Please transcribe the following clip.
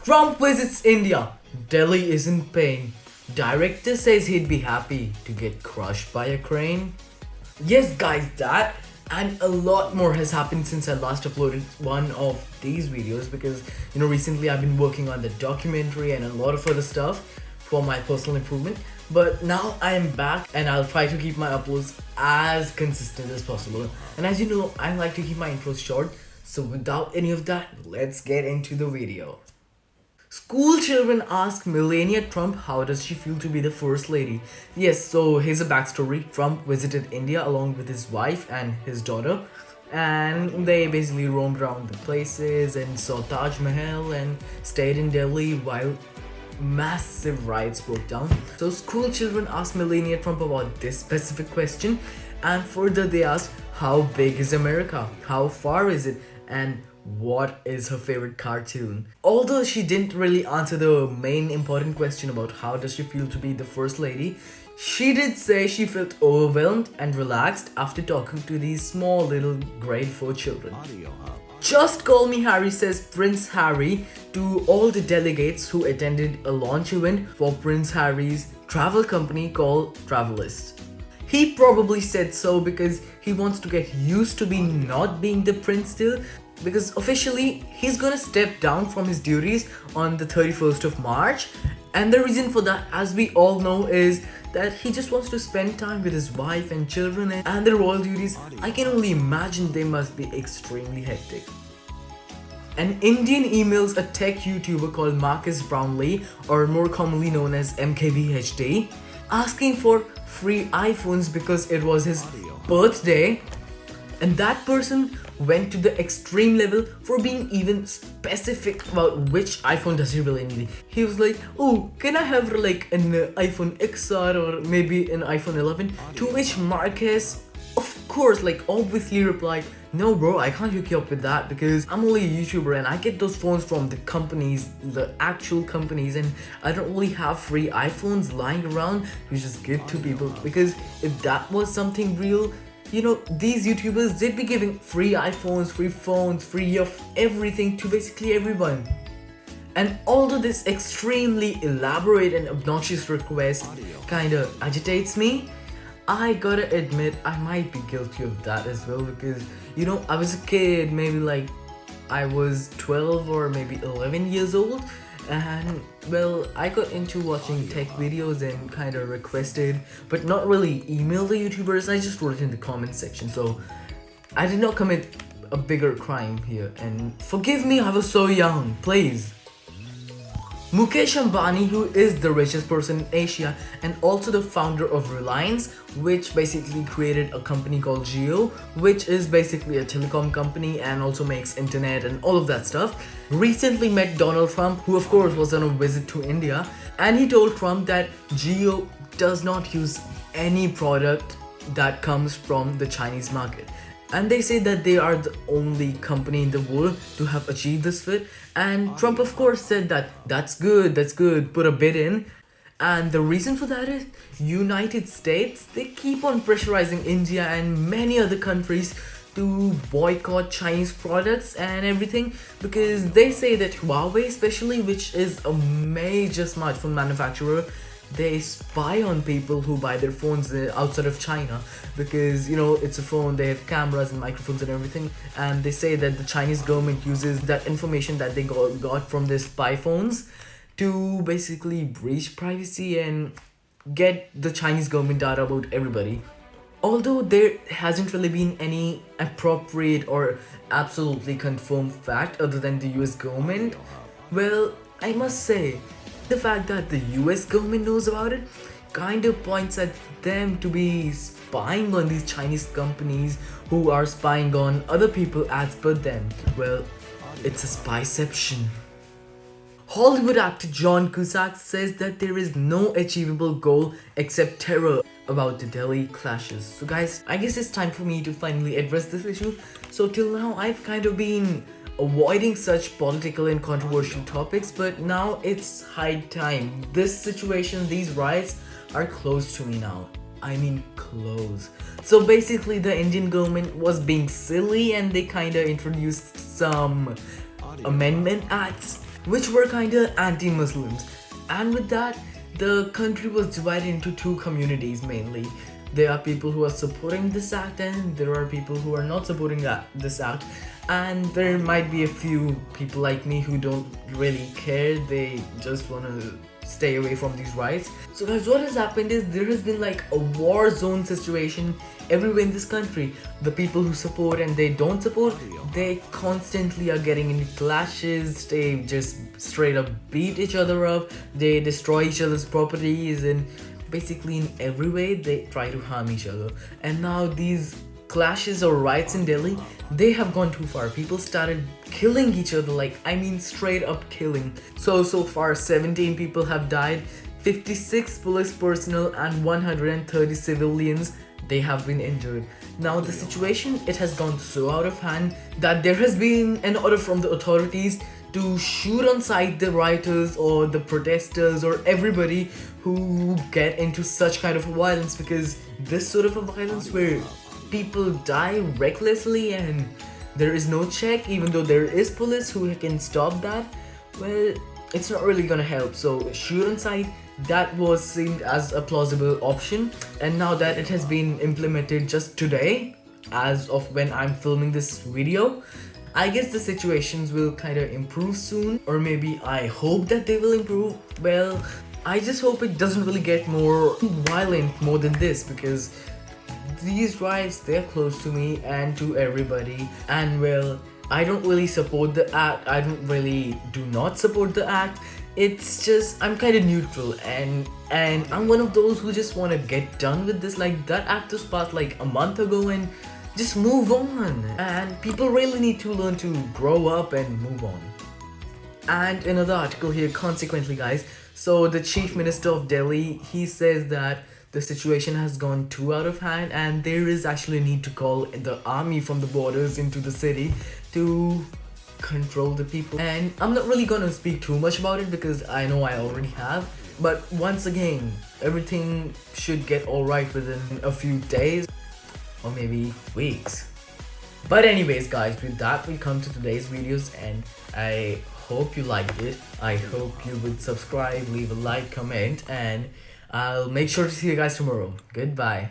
Trump visits India. Delhi isn't paying. Director says he'd be happy to get crushed by a crane. Yes, guys, that and a lot more has happened since I last uploaded one of these videos because recently I've been working on the documentary and a lot of other stuff for my personal improvement. But now I am back and I'll try to keep my uploads as consistent as possible. And as you know, I like to keep my intros short. So without any of that, let's get into the video. School children ask Melania Trump how does she feel to be the first lady. Yes, so here's a backstory. Trump visited India along with his wife and his daughter, and they basically roamed around the places and saw Taj Mahal and stayed in Delhi while massive riots broke down. So school children asked Melania Trump about this specific question, and further they asked how big is America, how far is it, and what is her favorite cartoon. Although she didn't really answer the main important question about how does she feel to be the first lady, she did say she felt overwhelmed and relaxed after talking to these small little grade 4 children. Just Call Me Harry, says Prince Harry to all the delegates who attended a launch event for Prince Harry's travel company called Travelist. He probably said so because he wants to get used to not being the prince still, because officially he's gonna step down from his duties on the 31st of March. And the reason for that, as we all know, is that he just wants to spend time with his wife and children, and the royal duties, I can only imagine they must be extremely hectic. An Indian emails a tech YouTuber called Marcus Brownlee, or more commonly known as MKBHD, asking for free iPhones because it was his birthday, and that person went to the extreme level for being even specific about which iPhone does he really need. He was like, oh, can I have like an iPhone XR or maybe an iPhone 11? To which Marcus, of course, obviously replied, no bro, I can't hook you up with that because I'm only a YouTuber and I get those phones from the companies, the actual companies, and I don't really have free iPhones lying around to just give to people, because if that was something real, these YouTubers did be giving free iPhones, free phones, free of everything to basically everyone. And although this extremely elaborate and obnoxious request kinda agitates me, I gotta admit I might be guilty of that as well, because I was a kid, maybe I was 12 or maybe 11 years old, and well, I got into watching tech videos and kind of requested, but not really email the YouTubers. I just wrote it in the comment section, so I did not commit a bigger crime here, and forgive me, I was so young, please. Mukesh Ambani, who is the richest person in Asia and also the founder of Reliance, which basically created a company called Jio, which is basically a telecom company and also makes internet and all of that stuff, recently met Donald Trump, who of course was on a visit to India, and he told Trump that Jio does not use any product that comes from the Chinese market. And they say that they are the only company in the world to have achieved this feat. And Trump of course said that that's good, put a bid in. And the reason for that is United States, they keep on pressurizing India and many other countries to boycott Chinese products and everything, because they say that Huawei especially, which is a major smartphone manufacturer, they spy on people who buy their phones outside of China, because it's a phone, they have cameras and microphones and everything, and they say that the Chinese government uses that information that they got from their spy phones to basically breach privacy and get the Chinese government data about everybody. Although there hasn't really been any appropriate or absolutely confirmed fact other than the US government, well, I must say, the fact that the US government knows about it kind of points at them to be spying on these Chinese companies who are spying on other people as per them. Well, it's a spyception. Hollywood actor John Cusack says that there is no achievable goal except terror about the Delhi clashes. So guys, I guess it's time for me to finally address this issue. So till now, I've kind of been avoiding such political and controversial topics, but now it's high time. This situation, these riots are close to me now. I mean close. So basically the Indian government was being silly and they kinda introduced some amendment acts which were kinda anti-Muslims. And with that, the country was divided into two communities mainly. There are people who are supporting this act and there are people who are not supporting this act. And there might be a few people like me who don't really care, they just want to stay away from these riots. So guys, what has happened is there has been like a war zone situation everywhere in this country. The people who support and they don't support, they constantly are getting into clashes, they just straight up beat each other up, they destroy each other's properties, and basically in every way they try to harm each other. And now these clashes or riots in Delhi, they have gone too far. People started killing each other, like I mean straight up killing. So far 17 people have died, 56 police personnel and 130 civilians, they have been injured. Now the situation, it has gone so out of hand that there has been an order from the authorities to shoot on sight the rioters or the protesters or everybody who get into such kind of violence, because this sort of a violence where people die recklessly and there is no check, even though there is police who can stop that, well, it's not really gonna help. So shoot on sight, that was seen as a plausible option, and now that it has been implemented just today, as of when I'm filming this video, I guess the situations will kind of improve soon, or maybe I hope that they will improve. Well, I just hope it doesn't really get more violent more than this, because these riots, they're close to me and to everybody, and well, I don't really support the act, I don't really do not support the act. It's just I'm kind of neutral, and I'm one of those who just want to get done with this. Like that act was passed like a month ago and just move on, and people really need to learn to grow up and move on. And another article here, consequently guys, so the Chief Minister of Delhi, he says that the situation has gone too out of hand and there is actually a need to call the army from the borders into the city to control the people. And I'm not really gonna speak too much about it because I know I already have, but once again, everything should get alright within a few days or maybe weeks. But anyways guys, with that we come to today's videos, and I hope you liked it. I hope you would subscribe, leave a like, comment, and I'll make sure to see you guys tomorrow. Goodbye.